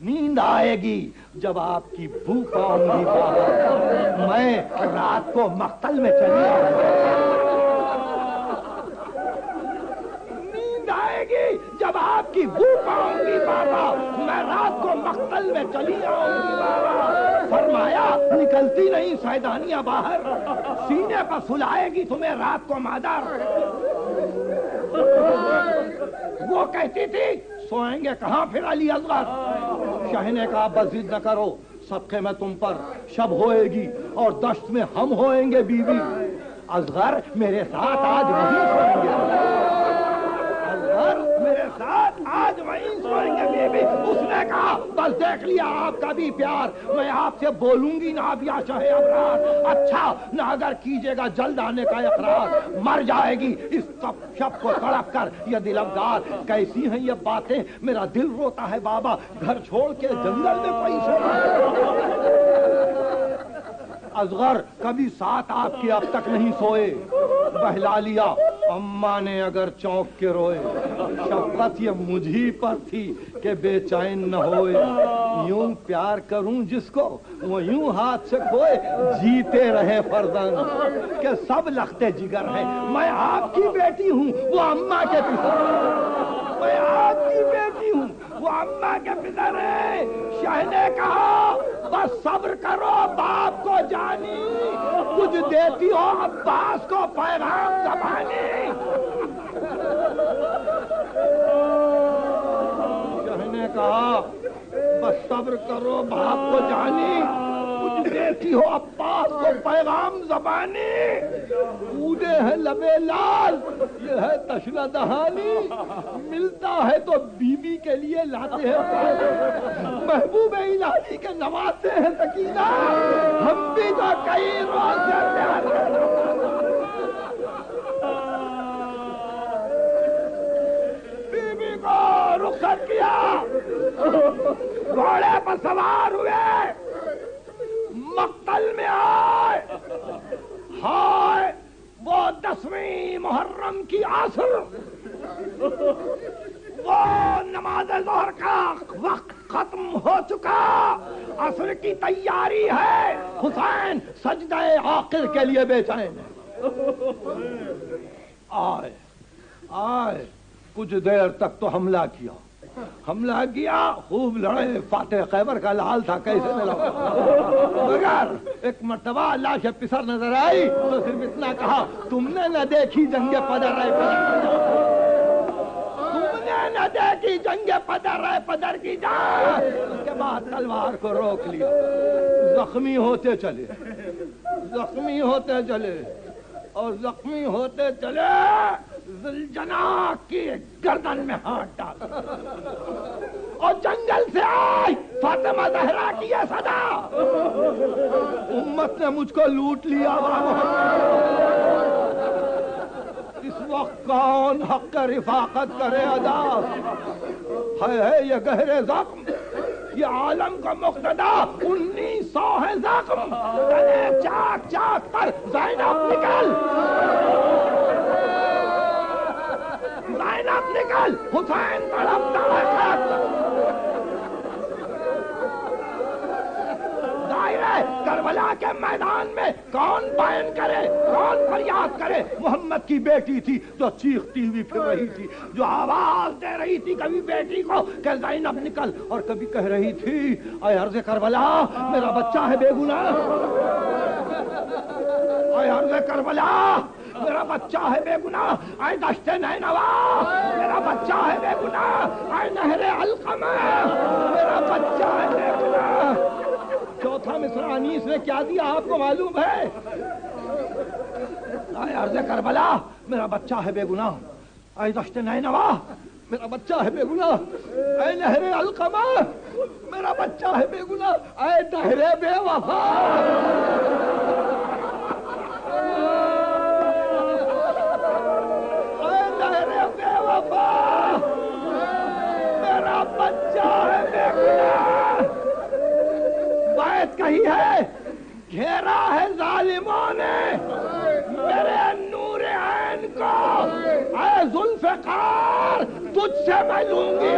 نیند آئے گی جب آپ کی بو پاؤں گی بابا، میں رات کو مقتل میں چلی آؤں گی۔ نیند آئے گی جب آپ کی بو پاؤں گی بابا، میں رات کو مقتل میں چلی آؤں گی بابا۔ فرمایا نکلتی نہیں سیدانیاں باہر، سینے پر سلائے گی تمہیں رات کو مادر۔ وہ کہتی تھی سوئیں گے کہاں پھر علی اصغر؟ شاہ نے کہا بس ضد نہ کرو، صدقے میں تم پر شب ہوئے گی اور دشت میں ہم ہوئیں گے بیوی۔ اصغر میرے ساتھ آج وہیں سوئیں گے، اصغر میرے ساتھ آج وہیں سوئیں گے بیوی۔ اس نے کہا بس دیکھ لیا آپ کا بھی پیار، میں آپ سے بولوں گی نہ اب یا شاہ ابرار، اچھا نہ اگر کیجیے گا جلد آنے کا اقرار، مر جائے گی اس شب کو تڑپ کر یہ دل افگار۔ کیسی ہیں یہ باتیں میرا دل روتا ہے بابا، گھر چھوڑ کے جنگل میں کوئی سوتا ہے۔ اصغر کبھی ساتھ آپ کے اب تک نہیں سوئے، بہلا لیا اماں نے اگر چونک کے روئے، شفقت یہ مجھی پر تھی کہ بے چین نہ ہوئے، یوں پیار کروں جس کو وہ یوں ہاتھ سے کھوئے، جیتے رہے فرزند کہ سب لختے جگر ہیں، میں آپ کی بیٹی ہوں وہ اماں کے پسر، میں آپ کی بیٹی ہوں وہ اماں کے پسر ہے۔ شاہ نے کہا بس صبر کرو باپ کو جانی، کچھ دیتی ہو عباس کو پیغام زبانی۔ شاہ نے کہا بس صبر کرو باپ کو جانی، کچھ دیتی ہو عباس کو پیغام زبانی۔ اودے ہے لبے لال یہ ہے تشنہ دہانی، ملتا ہے تو بیوی کے لیے لاتے ہیں، محبوب الہی کے نوازتے ہیں سکینہ، ہم بھی تو کئی روز سے پیار بیوی کو رخصت کیا، گھوڑے پر سوار ہوئے، مقتل میں آئے۔ ہائے وہ 10ویں محرم کی عصر، وہ نماز ظہر کا وقت ختم ہو چکا، عصر کی تیاری ہے، حسین سجدہ آخر کے لیے بے چین آئے آئے۔ کچھ دیر تک تو حملہ کیا، خوب لڑے، فاتح خیبر کا لال تھا کیسے ملا، مگر ایک مرتبہ لاش پسر نظر آئی تو صرف اتنا کہا تم نے نہ دیکھی جنگ پدر ہے تم نے نہ دیکھی جنگ پدر ہے پدر کی جان۔ اس کے بعد تلوار کو روک لیا، زخمی ہوتے چلے اور زخمی ہوتے چلے، ذوالجناح کی گردن میں ہاتھ ڈال اور جنگل سے آئی فاطمہ زہرا کی یہ صدا، امت نے مجھ کو لوٹ لیا، اس وقت کون حق رفاقت کرے ادا، ہے یہ گہرے زخم یہ عالم کا مقتدا، 1900 ہے زخم، تنے چاک چاک پر زینب نکل، زینب نکل، حسین تڑپتا ہے خط، ظاہر کربلا کے میدان میں کون بیان کرے، کون فریاد کرے، محمد کی بیٹی تھی جو چیختی ہوئی پھر رہی تھی، جو آواز دے رہی تھی کبھی بیٹی کو کہ زینب نکل اور کبھی کہہ رہی تھی اے عرض کربلا میرا بچہ ہے بے گناہ، اے عرض کربلا میرا بچہ ہے بے گناہ، اے دشت نینوا میرا بچہ ہے بے گناہ، اے نہر علقمہ میرا بچہ ہے بے گناہ۔ چوتھا مصرع انیس نے کیا دیا آپ کو معلوم ہے، اے عرض کربلا میرا بچہ ہے بے گناہ، اے دشت نینوا میرا بچہ ہے بے گناہ، اے نہر علقمہ میرا بچہ ہے بے گناہ، اے دہر بے وفا میرا بچہ ہے بے گناہ۔ بات کہی ہے گھیرا ہے ظالموں نے میرے نور عین کو، اے ذوالفقار تجھ سے میں لوں گی